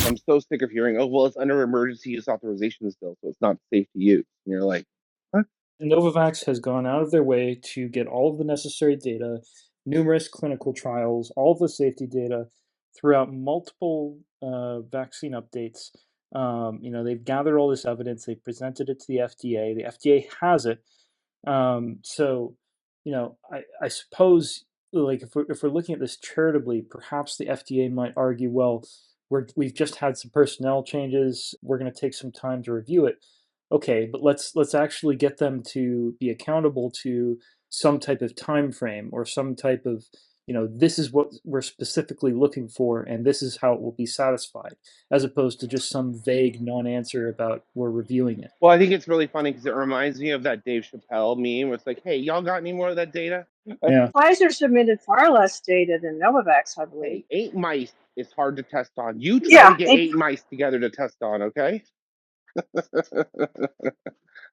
I'm so sick of hearing, oh, well, it's under emergency use authorization still, so it's not safe to use. And you're like, what? Novavax has gone out of their way to get all of the necessary data, numerous clinical trials, all of the safety data throughout multiple vaccine updates. They've gathered all this evidence, they presented it to the FDA. The FDA has it. I suppose, like, if we're looking at this charitably, perhaps the FDA might argue, well, we've just had some personnel changes. We're going to take some time to review it. Okay, but let's actually get them to be accountable to some type of time frame or some type of, this is what we're specifically looking for and this is how it will be satisfied, as opposed to just some vague non-answer about we're reviewing it. Well, I think it's really funny because it reminds me of that Dave Chappelle meme where it's like, hey, y'all got any more of that data? Yeah. Pfizer submitted far less data than Novavax, I believe. Hey, 8 mice is hard to test on. You try to Yeah, get 8 mice together to test on, okay?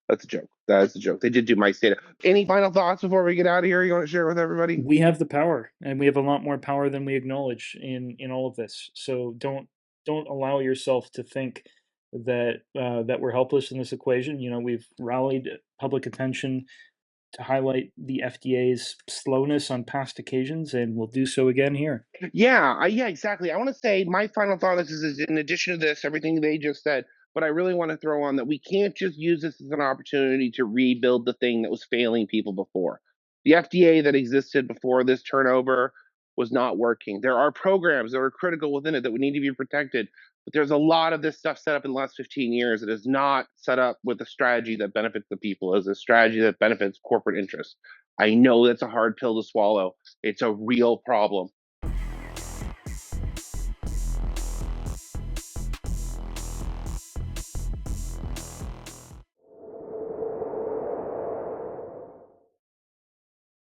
That's a joke. That's a joke. They did do mice data. Any final thoughts before we get out of here you want to share with everybody? We have the power, and we have a lot more power than we acknowledge in all of this. So don't allow yourself to think that we're helpless in this equation. We've rallied public attention to highlight the FDA's slowness on past occasions, and we'll do so again here. Yeah, exactly. I want to say my final thought is in addition to this, everything they just said, but I really want to throw on that we can't just use this as an opportunity to rebuild the thing that was failing people before. The FDA that existed before this turnover was not working. There are programs that are critical within it that would need to be protected, but there's a lot of this stuff set up in the last 15 years that is not set up with a strategy that benefits the people, as a strategy that benefits corporate interests. I know that's a hard pill to swallow. It's a real problem.